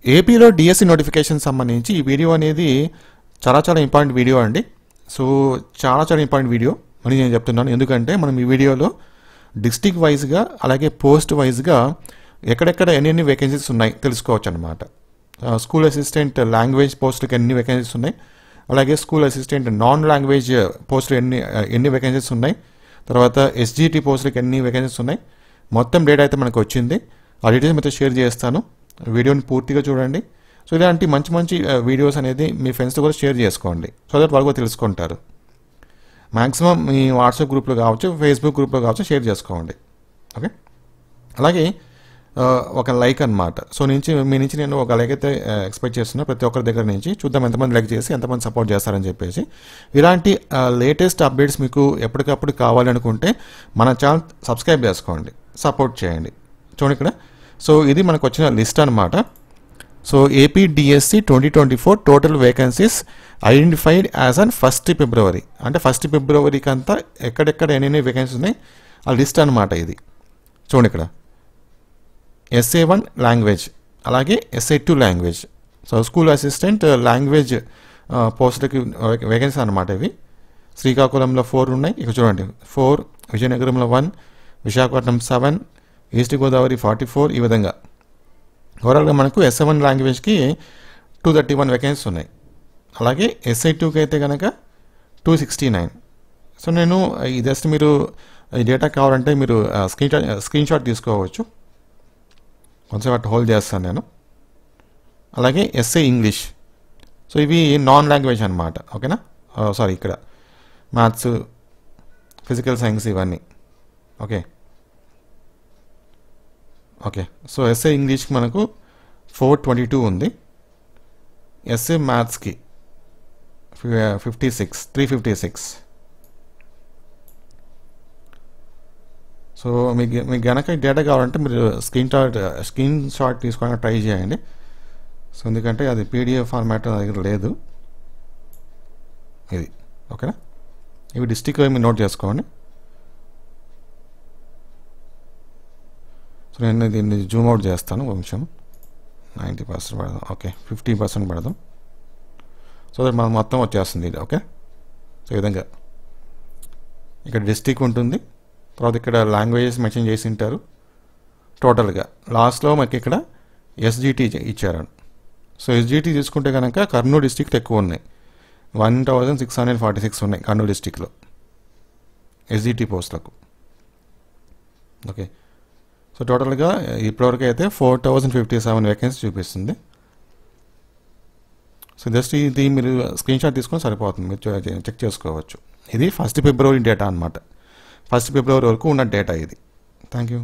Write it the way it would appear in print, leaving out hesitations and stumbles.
ఏపీలో DSC notification సంబంధించి ఈ వీడియో అనేది చాలా ఇంపార్టెంట్ వీడియో అండి. సో చాలా ఇంపార్టెంట్ వీడియో అని నేను చెప్తున్నాను. ఎందుకంటే మనం ఈ వీడియోలో డిస్ట్రిక్ట్ వైజ్గా అలాగే పోస్ట్ వైజ్గా ఎక్కడెక్కడ ఎన్ని వేకెన్సీస్ ఉన్నాయి తెలుసుకోవచ్చు అనమాట. స్కూల్ అసిస్టెంట్ లాంగ్వేజ్ పోస్టులకు ఎన్ని వేకెన్సీస్ ఉన్నాయి, అలాగే స్కూల్ అసిస్టెంట్ నాన్ లాంగ్వేజ్ పోస్టులు ఎన్ని వేకెన్సీస్ ఉన్నాయి, తర్వాత ఎస్జిటి పోస్టులకు ఎన్ని వేకెన్సీస్ ఉన్నాయి, మొత్తం డేటా అయితే మనకు వచ్చింది. ఆ డీటెయిల్స్ మీతో షేర్ చేస్తాను. వీడియోని పూర్తిగా చూడండి. సో ఇలాంటి మంచి వీడియోస్ అనేది మీ ఫ్రెండ్స్తో కూడా షేర్ చేసుకోండి. సో దట్ వాళ్ళు కూడా తెలుసుకుంటారు. మ్యాక్సిమం మీ వాట్సాప్ గ్రూప్లో కావచ్చు, ఫేస్బుక్ గ్రూప్లో కావచ్చు షేర్ చేసుకోండి. ఓకే, అలాగే ఒక లైక్ అనమాట. సో మీ నుంచి నేను ఒక లైక్ అయితే ఎక్స్పెక్ట్ చేస్తున్నా ప్రతి ఒక్కరి దగ్గర నుంచి. చూద్దాం ఎంతమంది లైక్ చేసి ఎంతమంది సపోర్ట్ చేస్తారని చెప్పేసి. ఇలాంటి లేటెస్ట్ అప్డేట్స్ మీకు ఎప్పటికప్పుడు కావాలనుకుంటే మన ఛానల్ సబ్స్క్రైబ్ చేసుకోండి, సపోర్ట్ చేయండి. చూడండి ఇక్కడ. సో ఇది మనకు వచ్చిన లిస్ట్ అనమాట. So AP DSC 2024 total vacancies identified as on 1 ఫిబ్రవరి. అంటే 1 ఫిబ్రవరికి అంతా ఎక్కడెక్కడ ఎన్ని వేకెన్సీస్ ఉన్నాయి ఆ లిస్ట్ అనమాట ఇది. చూడండి ఇక్కడ SA1 లాంగ్వేజ్, అలాగే SA2 language. So school assistant language పోస్టులకి వేకెన్సీ అనమాట ఇవి. శ్రీకాకుళంలో 4 ఉన్నాయి. ఇక చూడండి 4, విజయనగరంలో 1, విశాఖపట్నం 7, ఈస్ట్ గోదావరి 44. ఈ విధంగా ఓవరాల్గా మనకు SA1 లాంగ్వేజ్కి 231 వేకెన్సీస్ ఉన్నాయి. అలాగే SA2కి అయితే కనుక 269. సో నేను ఈ జస్ట్ మీరు ఈ డేటా కావాలంటే మీరు స్క్రీన్ షాట్ తీసుకోవచ్చు. కొంచెం అటు హోల్డ్ చేస్తాను నేను. అలాగే SA ఇంగ్లీష్. సో ఇవి నాన్ లాంగ్వేజ్ అనమాట. ఓకేనా, సారీ ఇక్కడ మ్యాథ్స్, ఫిజికల్ సైన్స్ ఇవన్నీ. ఓకే. సో SA ఇంగ్లీష్కి మనకు 422 ఉంది. SA మ్యాథ్స్కి 356. సో మీకు గనక డేటా కావాలంటే మీరు స్క్రీన్ షాట్ తీసుకోవడానికి ట్రై చేయండి. సో ఎందుకంటే అది PDF ఫార్మాట్ నా దగ్గర లేదు ఇది. ఓకేనా, ఇవి డిస్ట్రిక్ట్ మీరు నోట్ చేసుకోండి. సో నేను దీన్ని జూమ్ అవుట్ చేస్తాను కొంచెం. 90% పడదాం. ఓకే, 50% పడదాం. సో దట్ మనం మొత్తం వచ్చేస్తుంది ఇది. ఓకే, సో ఈ విధంగా ఇక్కడ డిస్ట్రిక్ట్ ఉంటుంది, తర్వాత ఇక్కడ లాంగ్వేజెస్ మెన్షన్ చేసి ఉంటారు టోటల్గా. లాస్ట్లో మనకి ఇక్కడ SGT ఇచ్చారు. సో SGT తీసుకుంటే కనుక కర్నూలు డిస్ట్రిక్ట్ ఎక్కువ ఉన్నాయి. 1646 ఉన్నాయి కర్నూలు డిస్ట్రిక్ట్లో SGT పోస్టులకు. ఓకే, సో టోటల్గా ఇప్పటివరకు అయితే 4057 వేకెన్సీ చూపిస్తుంది. సో జస్ట్ ఇది మీరు స్క్రీన్ షాట్ తీసుకొని సరిపోతుంది, మీరు చెక్ చేసుకోవచ్చు. ఇది 1 ఫిబ్రవరి డేటా అనమాట. 1 ఫిబ్రవరి వరకు ఉన్న డేటా ఇది. Thank you.